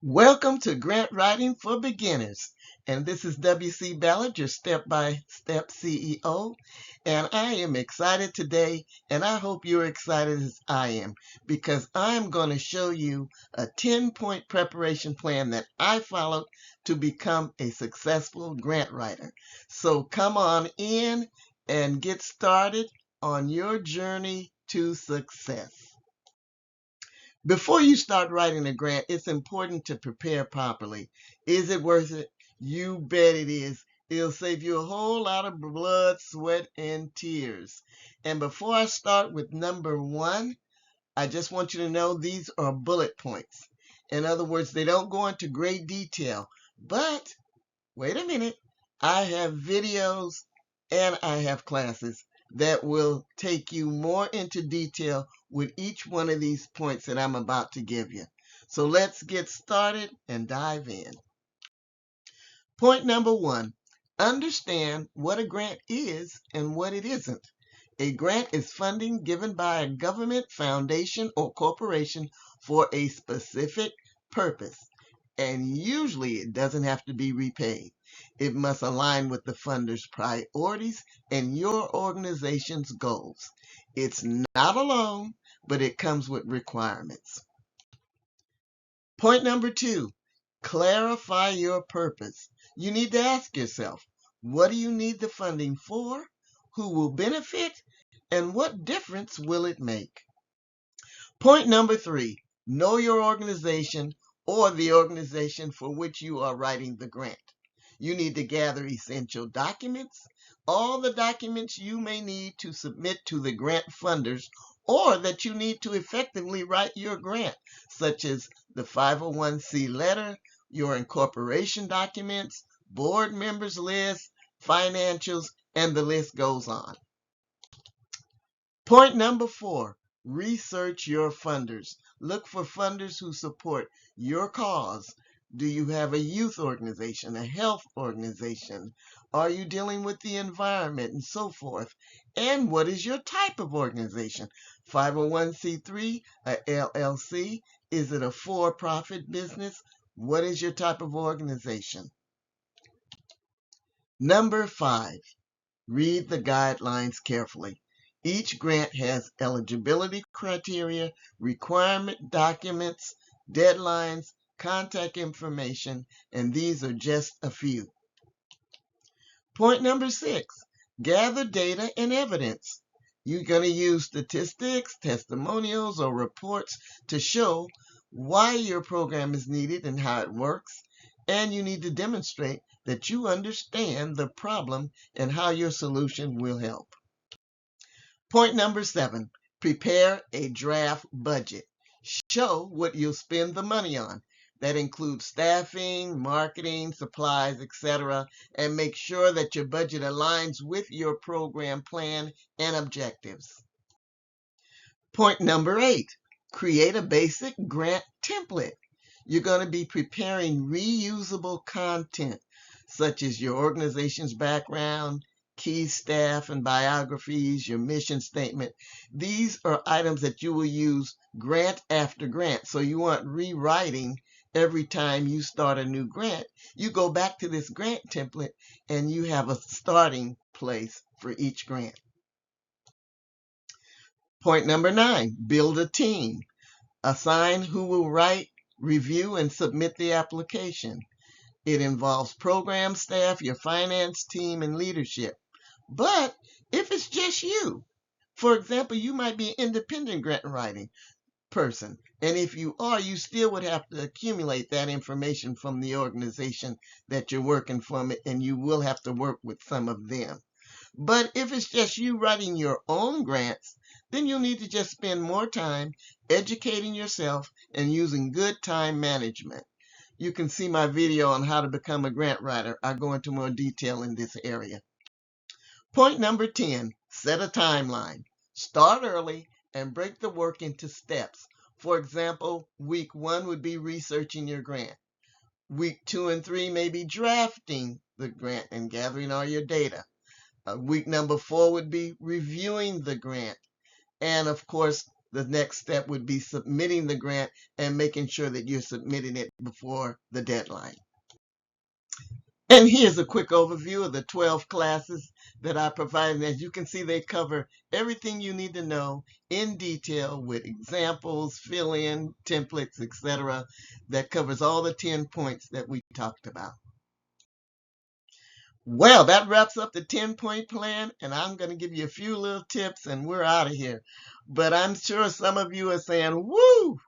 Welcome to Grant Writing for Beginners, and this is W.C. Ballard, your step-by-step CEO, and I am excited today, and I hope you're excited as I am, because I'm going to show you a 10-point preparation plan that I followed to become a successful grant writer. So come on in and get started on your journey to success. Before you start writing a grant, it's important to prepare properly. Is it worth it? You bet it is. It'll save you a whole lot of blood, sweat, and tears. And before I start with number one, I just want you to know these are bullet points. In other words, they don't go into great detail. But wait a minute, I have videos and I have classes that will take you more into detail with each one of these points that I'm about to give you. So let's get started and dive in. Point number one, understand what a grant is and what it isn't. A grant is funding given by a government, foundation, or corporation for a specific purpose, and usually it doesn't have to be repaid. It must align with the funder's priorities and your organization's goals. It's not a loan, but it comes with requirements. Point number two, clarify your purpose. You need to ask yourself, what do you need the funding for? Who will benefit? And what difference will it make? Point number three, know your organization or the organization for which you are writing the grant. You need to gather essential documents, all the documents you may need to submit to the grant funders or that you need to effectively write your grant, such as the 501c letter, your incorporation documents, board members list, financials, and the list goes on. Point number four, research your funders. Look for funders who support your cause. Do you have a youth organization, a health organization? Are you dealing with the environment and so forth? And what is your type of organization? 501c3, a LLC? Is it a for-profit business? What is your type of organization? Number five, read the guidelines carefully. Each grant has eligibility criteria, requirement documents, deadlines, contact information, and these are just a few. Point number six, gather data and evidence. You're going to use statistics, testimonials, or reports to show why your program is needed and how it works, and you need to demonstrate that you understand the problem and how your solution will help. Point number seven, prepare a draft budget. Show what you'll spend the money on. That includes staffing, marketing, supplies, etc., and make sure that your budget aligns with your program plan and objectives. Point number eight, create a basic grant template. You're going to be preparing reusable content, such as your organization's background, key staff and biographies, your mission statement. These are items that you will use grant after grant. So you aren't rewriting every time you start a new grant. You go back to this grant template and you have a starting place for each grant. Point number nine, build a team. Assign who will write, review, and submit the application. It involves program staff, your finance team, and leadership. But if it's just you, for example, you might be an independent grant writing person. And if you are, you still would have to accumulate that information from the organization that you're working from, and you will have to work with some of them. But if it's just you writing your own grants, then you'll need to just spend more time educating yourself and using good time management. You can see my video on how to become a grant writer. I go into more detail in this area. Point number 10, set a timeline. Start early and break the work into steps. For example, week 1 would be researching your grant. Week 2 and 3 may be drafting the grant and gathering all your data. Week number 4 would be reviewing the grant. And of course, the next step would be submitting the grant and making sure that you're submitting it before the deadline. And here's a quick overview of the 12 classes that I provide. And as you can see, they cover everything you need to know in detail with examples, fill-in, templates, etc. That covers all the 10 points that we talked about. Well, that wraps up the 10-point plan, and I'm going to give you a few little tips and we're out of here. But I'm sure some of you are saying, woo,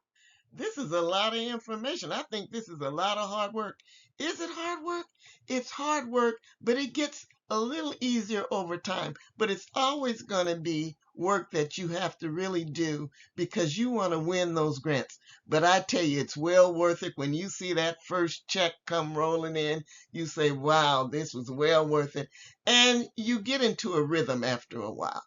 this is a lot of information. I think this is a lot of hard work. Is it hard work? It's hard work, but it gets a little easier over time. But it's always going to be work that you have to really do because you want to win those grants. But I tell you, it's well worth it. When you see that first check come rolling in, you say, wow, this was well worth it. And you get into a rhythm after a while.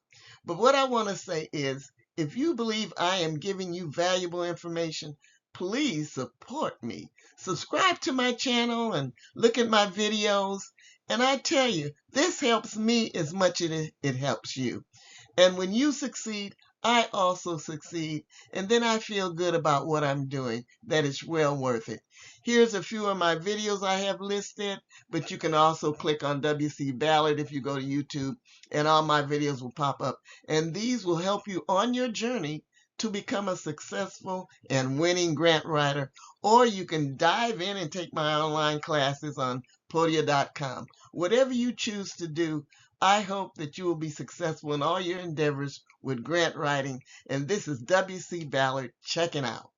But what I want to say is, if you believe I am giving you valuable information, please support me. Subscribe to my channel and look at my videos. And I tell you, this helps me as much as it helps you. And when you succeed, I also succeed. And then I feel good about what I'm doing, that it's well worth it. Here's a few of my videos I have listed, but you can also click on WC Ballard if you go to YouTube, and all my videos will pop up. And these will help you on your journey to become a successful and winning grant writer. Or you can dive in and take my online classes on Podia.com. Whatever you choose to do, I hope that you will be successful in all your endeavors with grant writing. And this is WC Ballard checking out.